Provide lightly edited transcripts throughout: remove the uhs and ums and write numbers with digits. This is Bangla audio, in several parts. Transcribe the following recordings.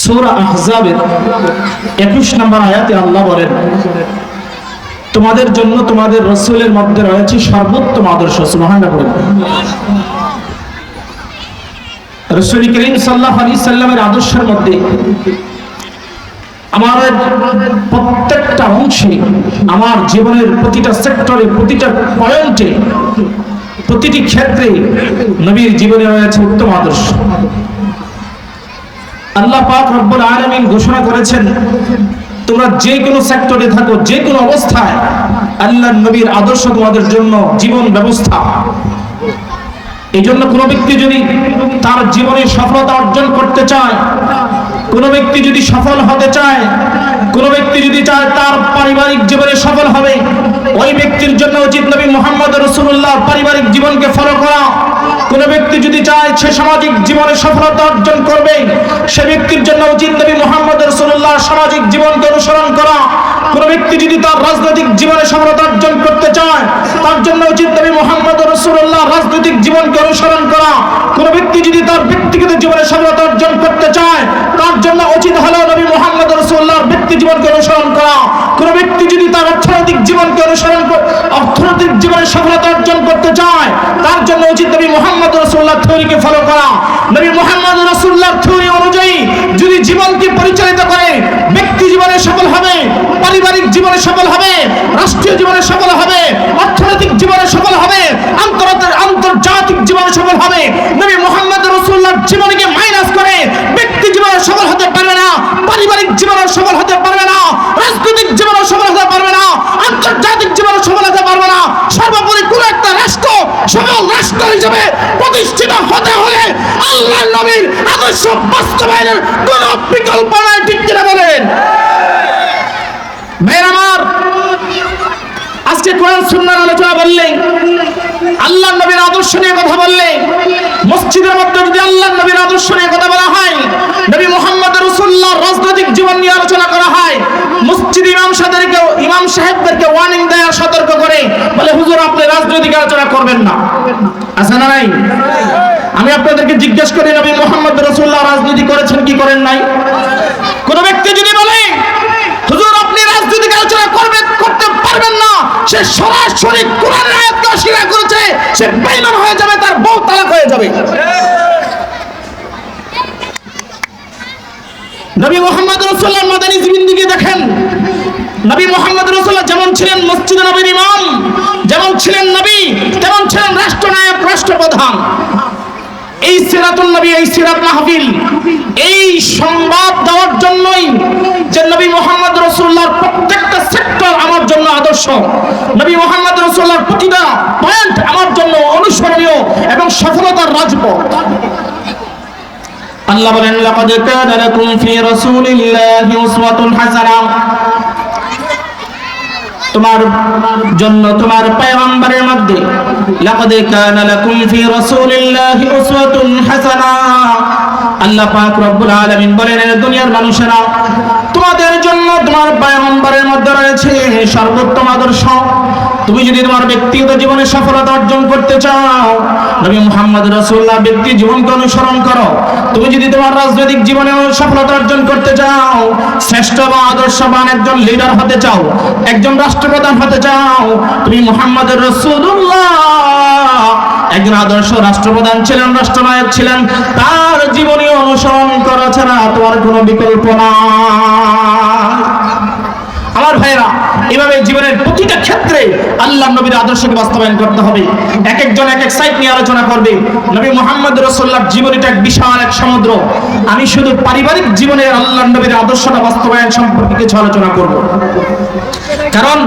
সূরা আহজাবের 21 নম্বর আয়াতে আল্লাহ বলেন, তোমাদের জন্য তোমাদের রাসূলের মধ্যে রয়েছে সর্বোত্তম আদর্শ। সুবহানাল্লাহ বলেন। রাসূল করিম সাল্লাল্লাহু আলাইহি সাল্লামের আদর্শের মধ্যে আমাদের প্রত্যেকটা অংশে, আমার জীবনের প্রতিটা সেক্টরে, প্রতিটা পয়েন্টে, প্রতিটি ক্ষেত্রে নবীর জীবনে রয়েছে উত্তম আদর্শ। আল্লাহ পাক রব্বুল আলামিন ঘোষণা করেছেন, তোমরা যে কোনো সেক্টরে থাকো, যে কোনো অবস্থায় আল্লাহর নবীর আদর্শ তোমাদের জন্য জীবন ব্যবস্থা। এই জন্য কোনো ব্যক্তি যদি তার জীবনে সফলতা অর্জন করতে চায়, কোনো ব্যক্তি যদি সফল হতে চায়, কোনো ব্যক্তি যদি চায় তার পারিবারিক জীবনে সফল হবে, ওই ব্যক্তির জন্য উচিত নবী মুহাম্মদ রাসূলুল্লাহ পারিবারিক জীবনকে ফলো করা। কোন ব্যক্তি যদি চায় সে সামাজিক জীবনে সফলতা অর্জন করবে, সে ব্যক্তির জন্য উচিত নবী মুহাম্মদ রাসূলুল্লাহ সামাজিক জীবনকে অনুসরণ করা। কোন ব্যক্তি যদি তার রাজনৈতিক জীবনে সফলতা অর্জন করতে চায়, তার জন্য উচিত নবী মুহাম্মদ রাসূলুল্লাহ রাজনৈতিক জীবনকে অনুসরণ করা। কোন ব্যক্তি যদি তার ব্যক্তিগত জীবনে সফলতা অর্জন করতে চায়, তার জন্য উচিত হলো নবী মুহাম্মদ রাসূলুল্লাহর ব্যক্তি জীবনকে অনুসরণ করা। কোন ব্যক্তি যদি তার অর্থনৈতিক জীবনকে অর্থনৈতিক জীবনে সফলতা অর্জন করতে চায়, তার জন্য উচিত নবী মুহাম্মদ রাসূলুল্লাহর থিওরিকে ফলো করা। নবী মুহাম্মদ রাসূলুল্লাহর থিওরি অনুযায়ী যদি জীবনকে পরিচালিত করে, ব্যক্তি জীবনে সফল হবে, পারিবারিক জীবনে সফল হবে, রাষ্ট্রীয় জীবনে সফল হবে, অর্থনৈতিক জীবনে সফল হবে, আন্তর্জাতিক জীবনে সফল হবে। নবী মুহাম্মদ রাসূলুল্লাহর জীবনকে মাইনাস করে ব্যক্তি জীবনে সফল হতে পারবে না, পারিবারিক জীবনে সফল হতে পারবে না, রাজনৈতিক জীবনে সফল হতে পারবে না, আন্তর্জাতিক জীবনে সফল হতে পারবে না। সর্বোপরি কোন একটা রাষ্ট্র সফল রাষ্ট্র হিসেবে প্রতিষ্ঠিত হতে হলে আল্লাহর নবীর আদর্শ বাস্তবায়নের কোন বিকল্প নাই। ঠিক কিনা বলেন? ভাইরা আমার, আজকে কোরআন সুন্নাহর আলোচনা বললে, আল্লাহর নবীর আদর্শ নিয়ে কথা বললে, মসজিদের মধ্যে যদি আল্লাহর নবীর আদর্শ নিয়ে কথা বলা হয়, নবী মুহাম্মদ রাসূলুল্লাহর রাজনৈতিক জীবন নিয়ে আলোচনা করা হয়, মসজিদ ইমাম সাহেবদেরকে ওয়ার্নিং দেয়, সতর্ক করে বলে, হুজুর আপনি রাজনৈতিক আলোচনা করবেন না। আছে না নাই? আমি আপনাদেরকে জিজ্ঞেস করি, নবী মুহাম্মদ রাসূলুল্লাহ রাজনীতি করেছেন কি করেন নাই? কোন ব্যক্তি যদি বলে হুজুর আপনি রাজনৈতিক আলোচনা করতে পারবেন না, সে সরাসরি কোরআনের আয়াতকে অস্বীকার করেছে, সে বেঈমান হয়ে যাবে, তার বউ তালাক হয়ে যাবে। নবী মুহাম্মদ রাসূলুল্লাহর মাদানী জিন্দেগি দেখেন। নবী মুহাম্মদ রাসূলুল্লাহ যেমন ছিলেন মসজিদে নববীর ইমাম, যেমন ছিলেন নবী, তেমন ছিলেন রাষ্ট্রনায়ক, রাষ্ট্রপ্রধান। এই সিরাতুন নবী, এই সিরাত মাহফিল, এই সংবাদ দেওয়ার জন্যই যে নবী মুহাম্মদ রাসূলুল্লাহর প্রত্যেকটা সেক্টর আমার জন্য আদর্শ, নবী মুহাম্মদ রাসূলুল্লাহর প্রতিটা পয়েন্ট আমার জন্য অনুসরণীয় এবং সফলতার রাজপথ। আল্লাহ বলেন, লাকাদ কানা লাকুম ফি রাসূলিল্লাহি উসওয়াতুন হাসানাহ, তোমার জন্য তোমার পয়গম্বরের মধ্যে লাকাদ কানা লাকুম ফি রাসূলিল্লাহি উসওয়াতুন হাসানাহ। আল্লাহ পাক রব্বুল আলামিন বলেন, দুনিয়ার মানুষেরা, তোমাদের জন্য তোমার পয়গম্বরের মধ্যে রয়েছে সর্বোত্তম আদর্শ। তুমি যদি তোমার ব্যক্তিগত জীবনে সফলতা অর্জন করতে চাও, নবী মুহাম্মদ রাসূলুল্লাহ ব্যক্তি জীবনকে অনুসরণ করো। তুমি যদি তোমার রাজনৈতিক জীবনে সফলতা অর্জন করতে চাও, শ্রেষ্ঠ বা আদর্শবান একজন লিডার হতে চাও, একজন রাষ্ট্রপ্রধান হতে চাও, তুমি মুহাম্মদ রাসূলুল্লাহ একজন আদর্শ রাষ্ট্রপ্রধান ছিলেন, রাষ্ট্রনায়ক ছিলেন, তার জীবনী অনুসরণ করা ছাড়া তোমার কোনো বিকল্প নাই। আমার ভাইরা, এভাবে জীবনের প্রতিটা ক্ষেত্রে আল্লাহর নবীর আদর্শকে বাস্তবায়ন করতে হবে। এক একজন এক এক সাইড নিয়ে আলোচনা করবে। নবী মুহাম্মদ রাসূলুল্লাহর জীবনীটা এক বিশাল এক সমুদ্র। আমি শুধু পারিবারিক জীবনের আল্লাহর নবীর আদর্শটা বাস্তবায়ন সম্পর্কে কিছু আলোচনা করব। কারণ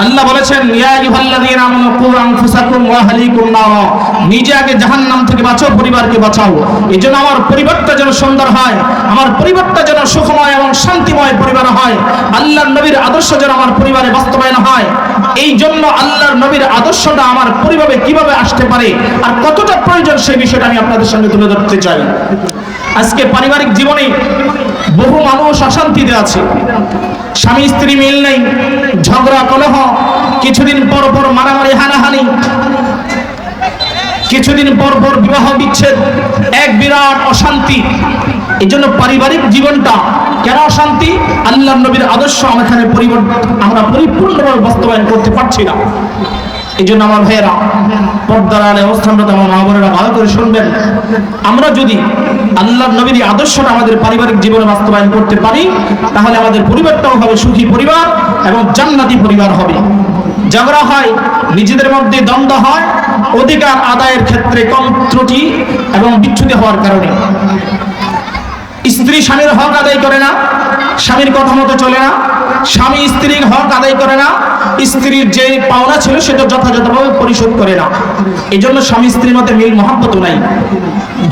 আল্লাহ বলেছেন, ইয়া আইয়ুহাল্লাযীনা আমানু কু আনফুসাকুম ওয়া আহলিকুম নারা, নিজে আগে জাহান্নাম থেকে বাঁচাও, পরিবারকে বাঁচাও। এজন্য আমার পরিবারটা যেন সুন্দর হয়, আমার পরিবারটা যেন সুখময় এবং শান্তিময় পরিবার হয়, আল্লাহর নবীর আদর্শ যেন আমার পরিবারে বাস্তবায়ন হয়। এই জন্য আল্লাহর নবীর আদর্শটা আমার পরিবারে কিভাবে আসতে পারে আর কতটা প্রয়োজন, সেই বিষয়টা আমি আপনাদের সামনে তুলে ধরতে চাই। আজকে পারিবারিক জীবনে বহু মানুষ অশান্তিতে আছে, স্বামী স্ত্রী মিল নেই, ঝগড়া কলহ, কিছুদিন পর পর মারামারি হানাহানি, কিছুদিন পর পর বিবাহ বিচ্ছেদ, এক বিরাট অশান্তি। এই জন্য পারিবারিক জীবনটা কেন অশান্তি? আল্লাহর নবীর আদর্শ আমরা পরিপূর্ণভাবে বাস্তবায়ন করতে পারছি না। এই জন্য আমার ভাইয়েরা, পর্দার আড়ালে অবস্থানরত আমার মা বোনেরা ভালো করে শুনবেন, আমরা যদি আল্লাহর নবীর আদর্শটা আমাদের পারিবারিক জীবনে বাস্তবায়ন করতে পারি, তাহলে আমাদের পরিবারটাও হবে সুখী পরিবার এবং জান্নাতি পরিবার হবে। ঝগড়া হয়, নিজেদের মধ্যে দ্বন্দ্ব হয় অধিকার আদায়ের ক্ষেত্রে কম ত্রুটি এবং বিচ্যুতি হওয়ার কারণে। স্ত্রী স্বামীর হক আদায় করে না, স্বামীর কথা মতো চলে না, স্বামী স্ত্রীর হক আদায় করে না, স্ত্রীর যে পাওনা ছিল সেটা যথাযথভাবে পরিশোধ করে না। এই জন্য স্বামী স্ত্রীর মধ্যে মিল মহাব্বত নাই,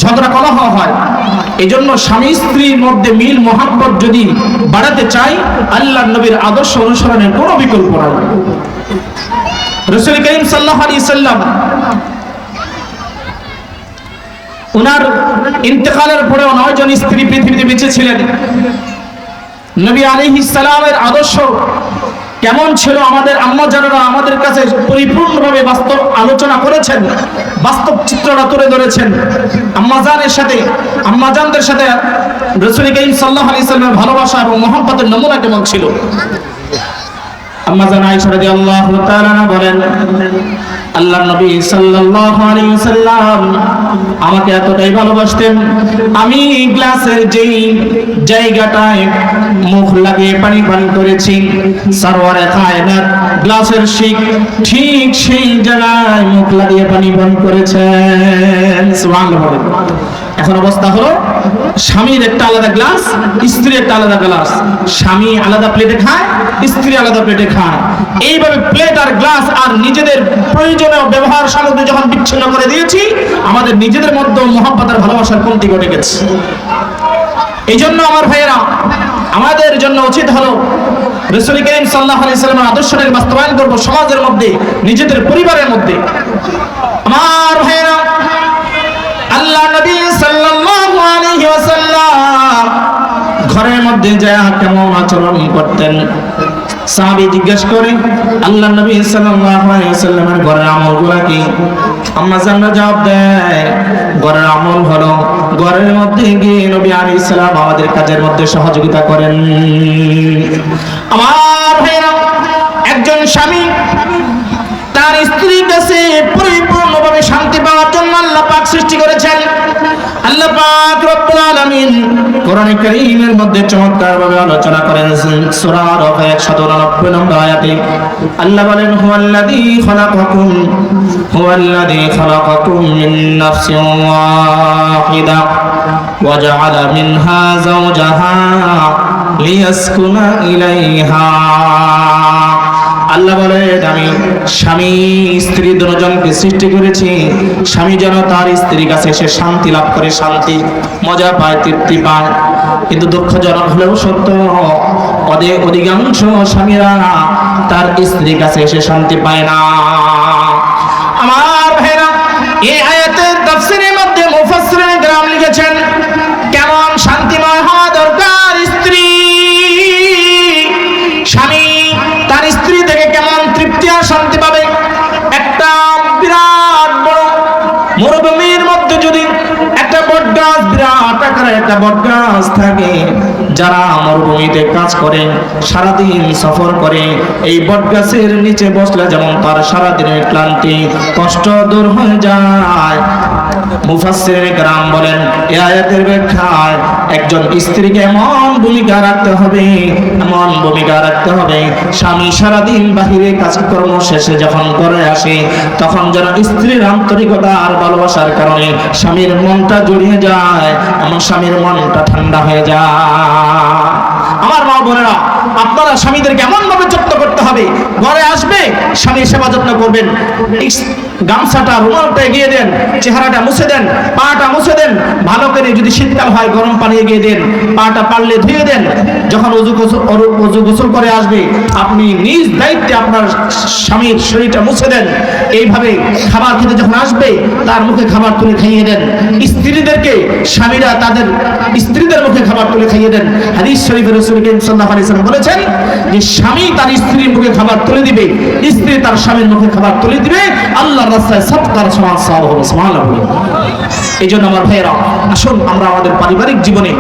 ঝগড়া কলহ হয়। এই জন্য স্বামী স্ত্রীর মধ্যে মিল মহাব্বত যদি বাড়াতে চাই, আল্লাহর নবীর আদর্শ অনুসরণের কোনো বিকল্প নাই। রাসূল করিম সাল্লাল্লাহু আলাইহি সাল্লাম ওনার ইন্তেকালের পরেও 9 জন স্ত্রী পৃথিবীতে বেঁচে ছিলেন। নবী আলাইহিস সালামের আদর্শ কেমন ছিল আমাদের আম্মাজানরা আমাদের কাছে পরিপূর্ণভাবে বাস্তব আলোচনা করেছেন, বাস্তব চিত্রটা তুলে ধরেছেন। আম্মাজানদের সাথে রাসূল করিম সাল্লাল্লাহু আলাইহি সাল্লামের ভালোবাসা এবং মহব্বতের নমুনা কেমন ছিল। আম্মাজান আয়েশা রাদিয়াল্লাহু তাআলা বলেন, আল্লাহর নবী সাল্লাল্লাহু আলাইহি ওয়াসাল্লাম আমাকে এতটাই ভালোবাসতেন, আমি গ্লাসের যেই জায়গাটায় মুখ লাগিয়ে পানি পান করেছি, সরওয়ারে কায়নাত গ্লাসের ঠিক সেই জায়গায় মুখ লাগিয়ে পানি পান করেছেন। সুবহানাল্লাহ। এখন অবস্থা হলো, স্বামীর একটা আলাদা গ্লাস, স্ত্রীর একটা আলাদা গ্লাস, স্বামী আলাদা প্লেটে খায়, স্ত্রী আলাদা প্লেটে খায়। এইভাবে প্লেট আর গ্লাস আর নিজেদের প্রয়োজনীয় ব্যবহার সামগ্রী যখন বিচ্ছিন্ন করে দিয়েছি, আমাদের নিজেদের মধ্যে মহব্বত আর ভালোবাসার কমতি ঘটে গেছে। এই জন্য আমার ভাইয়েরা, আমাদের জন্য উচিত হলো রাসূল করিম সাল্লাল্লাহু আলাইহি সাল্লামের আদর্শটাকে বাস্তবায়ন করব সমাজের মধ্যে, নিজেদের পরিবারের মধ্যে। আমার ভাইয়েরা, আল্লাহ নবী সাল্লাল্লাহু আলাইহি ওয়াসাল্লাম ঘরের মধ্যে যা কেমন আচরণ করতেন, সাহাবী জিজ্ঞেস করে আল্লাহ নবী সাল্লাল্লাহু আলাইহি ওয়াসাল্লামের ঘরের আমলগুলো কি? আম্মা জানরা জবাব দেয়, ঘরের আমল হলো ঘরের মধ্যে গিয়ে নবী আলাইহিস সালাম আমাদের কাজের মধ্যে সহযোগিতা করেন। আমার ভাইরা, একজন স্বামী তার স্ত্রীর কাছে পরিপূর্ণভাবে শান্তি পাওয়ার জন্য আল্লাহ পাক সৃষ্টি করেছেন। আল্লাহ পাক রব্বুল আলামিন কোরআনে কারীমের মধ্যে চমৎকারভাবে আলোচনা করেন। সূরা আরাফ 199 নম্বর আয়াতে আল্লাহ বলেন, হুয়াল্লাযী খালাকাকুম মিন নাফসিন ওয়াহিদা ওয়া জাআলা মিনহা যাওজাহা লিয়াসকুনা ইলাইহা। আল্লাহ বলেন, আমি স্বামী স্ত্রী দুজনকে সৃষ্টি করেছি, স্বামী যেন তার স্ত্রীর কাছে এসে শান্তি লাভ করে, শান্তি মজা পায়, তৃপ্তি পায়। কিন্তু দুঃখজনক হলেও সত্য, অধিকাংশ স্বামীরা তার স্ত্রীর কাছে এসে শান্তি পায় না। আমার ভাইরা, এই আয়াতের তাফসীরের মধ্যে মুফাসসিরিন কেরাম লিখেছেন, কেমন শান্তিময় হওয়া দরকার স্ত্রী। স্বামী তার স্ত্রী থেকে কেমন তৃপ্তি আর শান্তি পাবে। একটা বিরাট বড় মরুভূমির মধ্যে যদি একটা বটগাছ, বিরাট আকারের একটা বটগাছ থাকে, যারা মরুভূমিতে কাজ করে, সারাদিন সফর করে, এই বটগাছের নিচে বসলে যেমন তার সারাদিনের ক্লান্তি কষ্ট দূর হয়ে যায়। মুফাসসিরিন কেরাম বলেন, এই আয়াতের ব্যাখ্যায় একজন স্ত্রীকে এমন ভূমিকা রাখতে হবে, এমন ভূমিকা রাখতে হবে, স্বামী সারাদিন বাহিরে কাজকর্ম শেষে যখন ঘরে আসে, তখন যেন স্ত্রীর আন্তরিকতা আর ভালোবাসার কারণে স্বামীর মনটা জড়িয়ে যায় এবং স্বামীর মনটা ঠান্ডা হয়ে যায়। আমার মা বোনেরা, আপনারা স্বামীদেরকে এমন ভাবে যত্ন করতে হবে, ঘরে আসবে স্বামীর সেবা যত্ন করবেন, গামছাটা রুমালটা এগিয়ে দেন, চেহারাটা মুছে দেন, পাটা মুছে দেন, ভালো করে যদি শীতকাল হয় গরম পানি এগিয়ে দেন, পাটা পারলে ধুয়ে দেন। যখন অজু গোসল করে আসবে, আপনি নিজ দায়িত্বে আপনার স্বামীর শরীরটা মুছে দেন। এইভাবে খাবার খেতে যখন আসবে, তার মুখে খাবার তুলে খাইয়ে দেন। স্ত্রীদেরকে স্বামীরা তাদের স্ত্রীদের মুখে খাবার তুলে খাইয়ে দেন। হাদিস শরীফে রাসূল করিম সাল্লাল্লাহু আলাইহি ওয়াসাল্লাম বলেছেন, বলেছেন যে স্বামী তার স্ত্রীর মুখে খাবার তুলে দিবে, স্ত্রী তার স্বামীর মুখে খাবার তুলে দিবে, আল্লাহর রাস্তায় সদকার সমান সওয়াব হবে। সুবহানাল্লাহ। এই জন্য আমার ভাইয়েরা, আসুন আমরা আমাদের পারিবারিক জীবনে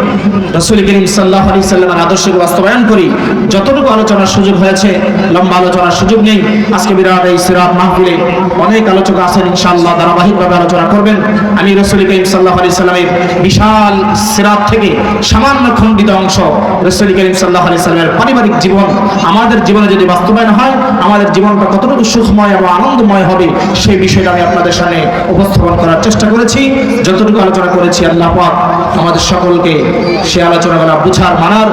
রাসূল করিম সাল্লাল্লাহু আলাইহি সাল্লামের আদর্শকে বাস্তবায়ন করি। যতটুকু আলোচনার সুযোগ হয়েছে, লম্বা আলোচনার সুযোগ নেই। আজকে বিরাট এই সিরাত মাহফিলে অনেক আলোচক আছেন, ইনশাআল্লাহ ধারাবাহিকভাবে আলোচনা করবেন। আমি রাসূল করিম সাল্লাল্লাহু আলাইহি সাল্লামের বিশাল সিরাত থেকে সামান্য খণ্ডিত অংশ, রাসূল করিম সাল্লাল্লাহু আলাইহি সাল্লামের পারিবারিক জীবন আমাদের জীবনে যদি বাস্তবায়ন হয়, আমাদের জীবনটা কতটুকু সুখময় এবং আনন্দময় হবে, সেই বিষয়টা আমি আপনাদের সামনে উপস্থাপন করার চেষ্টা করেছি। যতটুকু আলোচনা করেছি, আল্লাহ পাক আমাদের সকলকে সে আলোচনাগুলো বুঝার, মানার